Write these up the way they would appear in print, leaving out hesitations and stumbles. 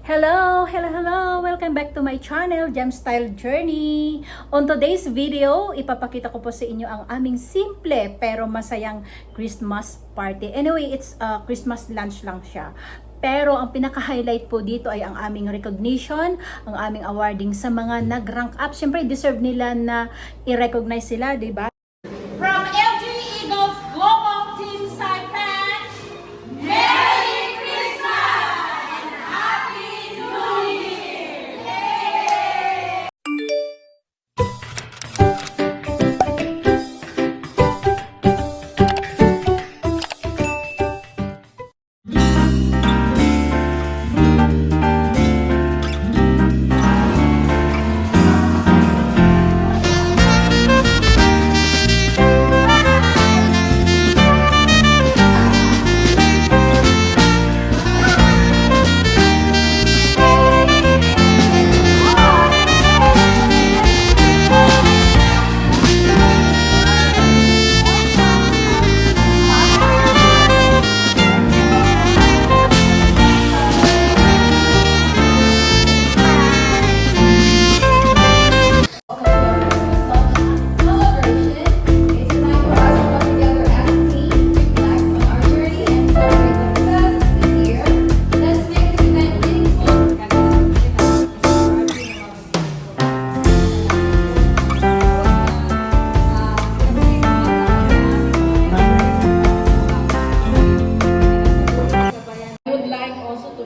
Hello! Hello! Hello! Welcome back to my channel, Gem Style Journey. On today's video, ipapakita ko po sa inyo ang aming simple pero masayang Christmas party. Anyway, it's Christmas lunch lang siya. Pero ang pinaka-highlight po dito ay ang aming recognition, ang aming awarding sa mga nag-rank up. Siyempre, deserve nila na i-recognize sila, di ba? From LG Eagles Global Team Saipan, Merry Christmas and Happy New Year! Yay!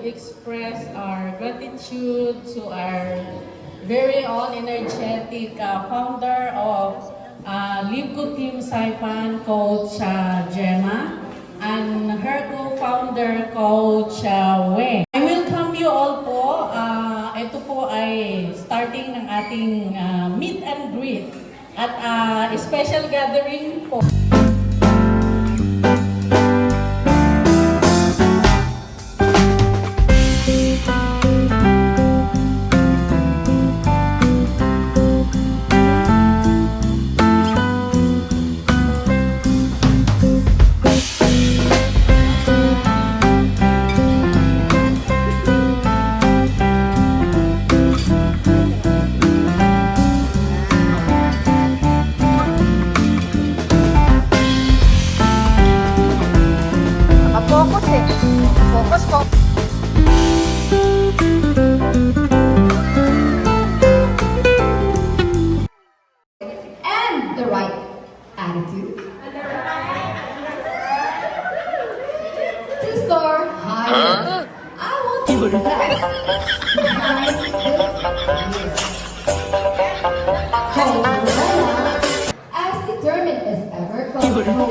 Express our gratitude to our very own energetic founder of Livco Team Saipan, Coach Gemma, and her co-founder, Coach Weng. I welcome you all po. Ito po ay starting ng ating meet and greet at special gathering po. Focus po. And the right attitude. To score higher. I want to be the best behind this year. Coach Lorena, as determined as ever, Coach Gemma,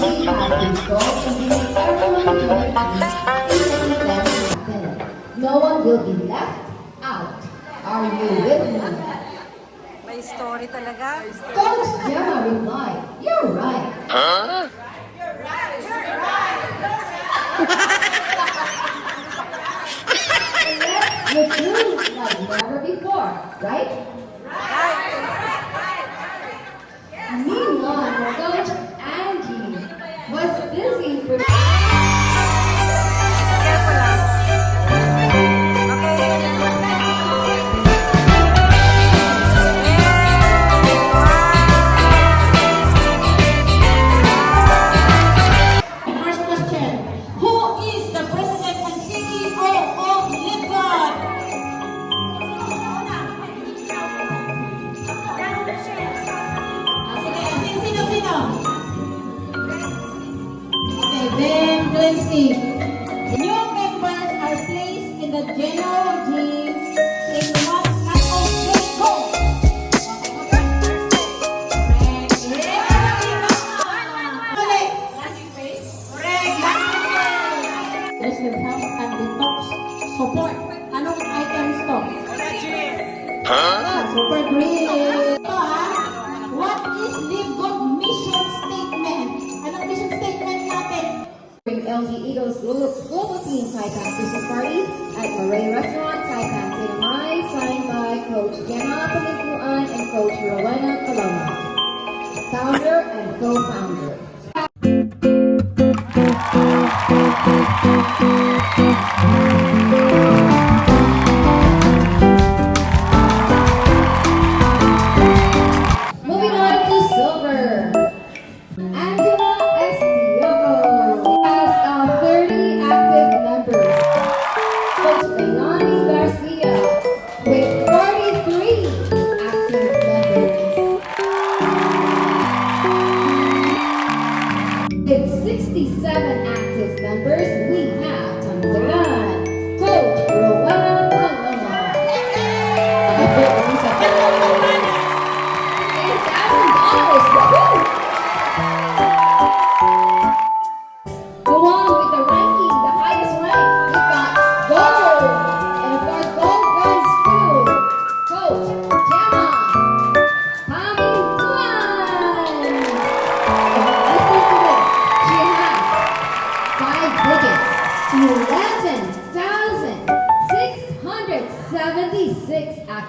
we have this goal to bring everyone join us in making them happen. No one will be left out. Are you with me? May story talaga. Coach Gemma replied, "You're right." Huh? Let's do like never before, right? Meanwhile, Coach Angie was busy Careful lang. First question, who is the President and CEO of Livcon? Sino? Okay, Ben Glenski. New members are placed in the general team in one knockout game. Go! President Health and Detox Support. Anong items to? Super green. Ito what is Livcon mission statement? Anong mission statement natin? LG Eagles Global Team Saipan Christmas Party at Maray Restaurant, Saipan City Mai, signed by Coach Gemma Palipuan and Coach Rowena Coloma, founder and co-founder.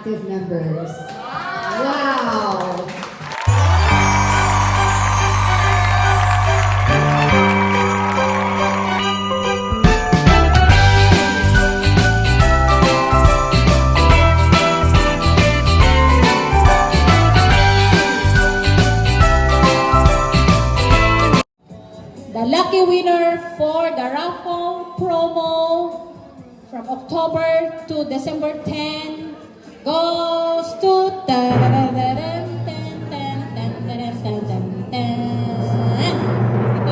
active members. Wow! The lucky winner for the raffle promo from October to December 10 goes to ito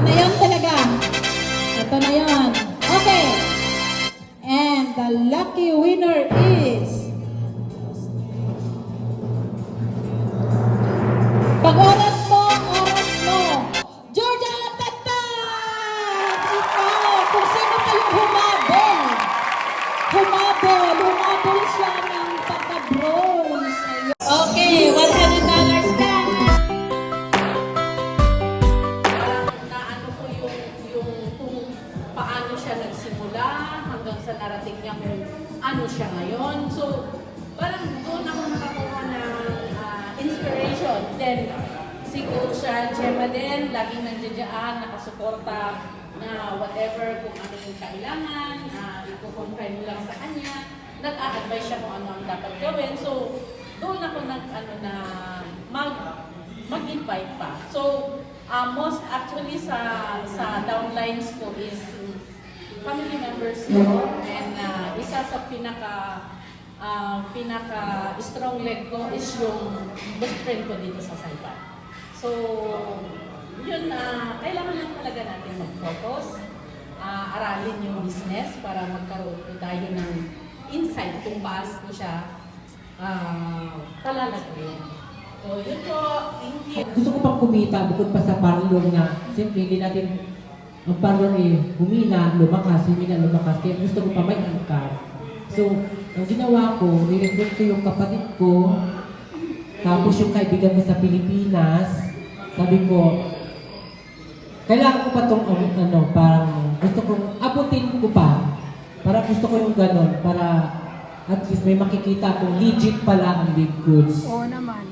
na yan talaga. Ito na yan. Okay. And the lucky winner is pag-oras mo, Georgia Tatas! Ikaw, kung sino kayong humabol siya ng pagka-bronze. Okay, $100 na. Naano ko yung kung paano siya nagsimula hanggang sa narating niya kung ano siya ngayon. So, parang doon ako nakakuha ng inspiration. Then, si Coach Gemma din, laging nandiyan dyan, nakasuporta na whatever kung ano yung kailangan, iko-confine lang sa kanya, nag-a-advise siya kung ano ang dapat gawin. So, doon ako mag-invite pa. So, most actually sa downlines ko is family members ko, and isa sa pinaka-strong leg ko is yung best friend ko dito sa Saipan. So, yun, kailangan lang talaga natin mag-focus, aralin yung business para magkaroon tayo ng insight kung paano siya palalagyan. So, yun po, thank you. Gusto ko pang kumita bukod pa sa parlor na siyempre hindi natin ang parlor humina, lumakas. Kaya gusto ko pa may income. So, ang ginawa ko, nirecruit ko yung kapatid ko, tapos yung kaibigan ko sa Pilipinas. Sabi ko, kailangan ko pa itong parang gusto kong abutin ko pa. Para gusto ko yung ganon, para at least may makikita kung legit pala ang Big Goods. Oo naman.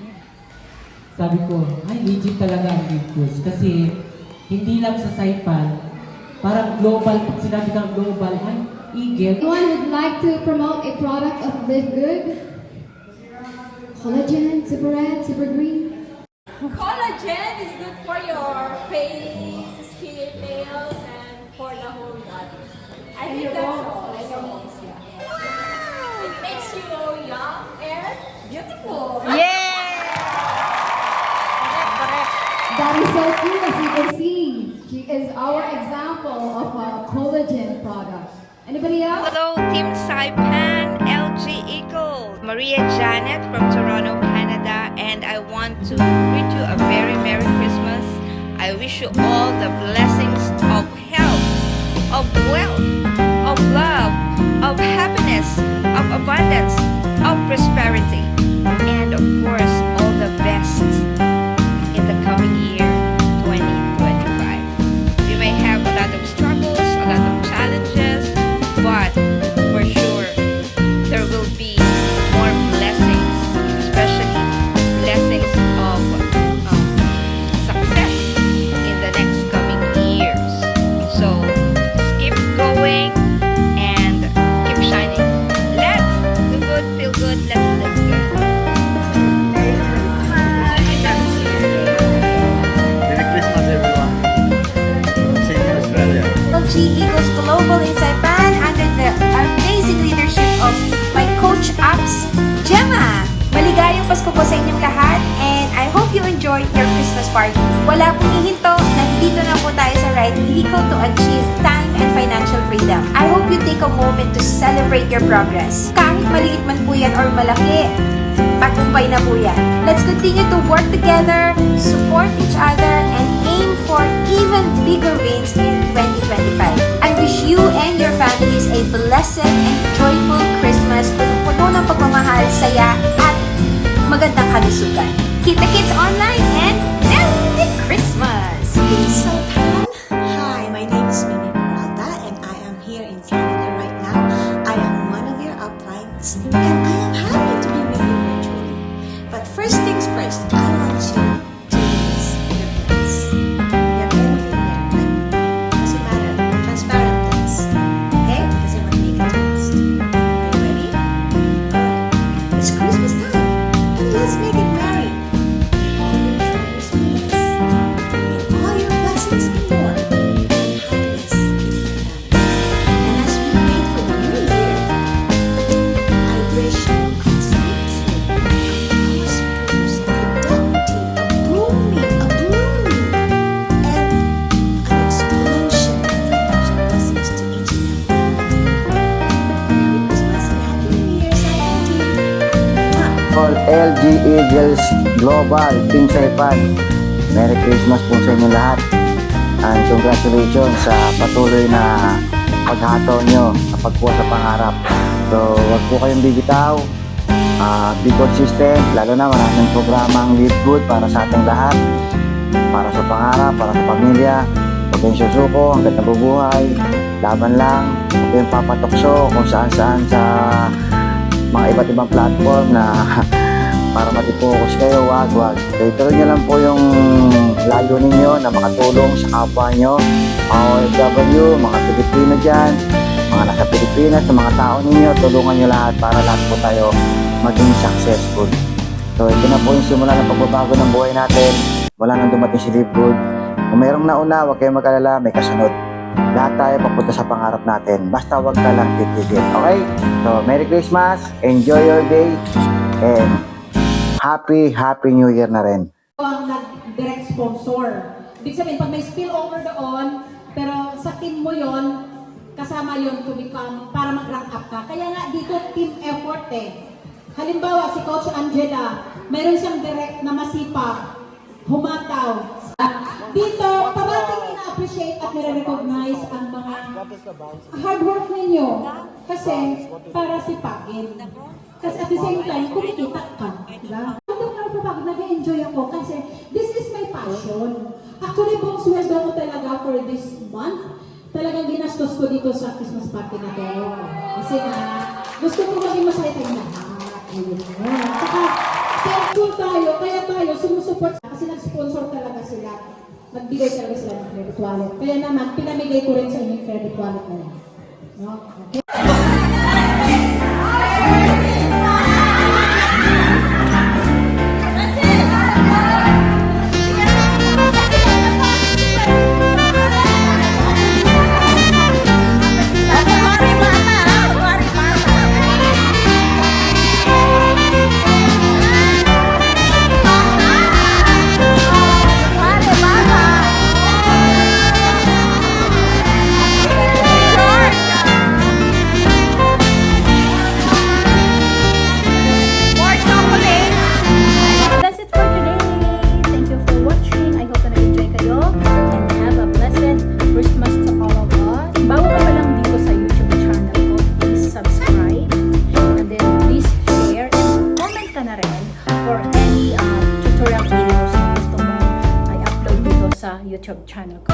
Sabi ko, ay legit talaga ang Big Goods. Kasi hindi lang sa Saipan, parang global, pag sinabi kang global, ay Eagle. Anyone would like to promote a product of Live Good? Collagen, Super Red, Super Green? Collagen is good for your face, skin, nails, and for the whole body. I think that's all. It makes you young and beautiful. That is so cute, as you can see. She is our example of a collagen product. Anybody else? Hello, Team Saipan, LG Eagle, Maria Janet from Toronto, Canada, and I want to greet you a very Merry Christmas. I wish you all the blessings of health, of wealth, of love, of happiness, of abundance, of prosperity, and of course, all the best in the coming year, 2025. We may have a lot of struggles, a lot of challenges, but for sure, there will be more blessings, especially blessings of success in the next coming years. So, keep going and keep shining. Let's do good, feel good, let's live good. Merry Christmas, everyone. See you in Australia. LG Eagles Global in Saipan under the amazing leadership of my coach Apps, Gemma. Maligayang Pasko po sa inyong lahat and I hope you enjoyed your Christmas party. Wala pong hihinto, nandito na po tayo sa right vehicle to achieve time and financial freedom. I hope you take a moment to celebrate your progress. Kahit maliit man po yan or malaki, tagumpay na po yan. Let's continue to work together, support each other, and aim for even bigger wins in 2025. I wish you and your families a blessed and joyful Christmas, puno ng pagmamahal, saya, at magandang kalusugan. Kita-kits online and Merry Christmas! Saipan. Hi, my name is Mimi Peralta and I am here in Canada right now. I am one of your uplines and I am happy to be with you LG Eagles Global Team Saipan. Merry Christmas po sa inyo lahat. And congratulations sa patuloy na paghato nyo sa pagkuha sa pangarap. So, wag po kayong bibitaw. Be consistent. Lalo na maraming programang Live Good para sa ating lahat. Para sa pangarap, para sa pamilya. Huwag kayong susuko, hanggang nabubuhay. Laban lang. Huwag kayong papatokso kung saan-saan sa mga iba't ibang platform na para matipokus kayo, wag. So, ituloy nyo lang po yung layo ninyo na makatulong sa kapwa nyo, mga OFW, mga Pilipino dyan, mga nasa Pilipinas, sa mga tao ninyo, tulungan nyo lahat para lahat po tayo maging successful. So, ito na po yung simula ng pagbabago ng buhay natin. Wala nang dumating si Live Good. Kung mayroong nauna, huwag kayong mag-alala, may kasunod. Lahat tayo papunta sa pangarap natin. Basta wag ka lang titigil. Okay? So, Merry Christmas, enjoy your day, and Happy New Year na rin. Ang nag-direct sponsor. Ibig sabihin, pag may spillover doon, pero sa team mo yon, kasama yon to become, para mag-rank up ka. Kaya nga dito, team effort eh. Halimbawa, si Coach Angela, mayroon siyang direct na masipag, humataw. Dito, parating ina-appreciate at nire-recognize ang mga hard work ninyo. Kasi, para sipagin. Kasi at the same time, kumikita ka. Diba? Pag nag-enjoy ako kasi this is my passion. Actually, buong sweldo ko talaga for this month, talagang ginastos ko dito sa Christmas party na to. Kasi gusto ko maging masaya tayong lahat. Saka, thankful tayo, kaya tayo sumusuport kasi nag-sponsor talaga sila. Nagbigay talaga sila ng credit wallet. Kaya naman, pinamigay ko rin sa inyong credit wallet na yan. No? Okay? That's it for today. Thank you for watching. I hope na nag-enjoy kayo. And have a blessed Christmas to all of us. Bago ka pa lang dito sa YouTube channel ko, please subscribe. And then please share and comment ka na rin for any tutorial videos na gusto mo I upload dito sa YouTube channel ko.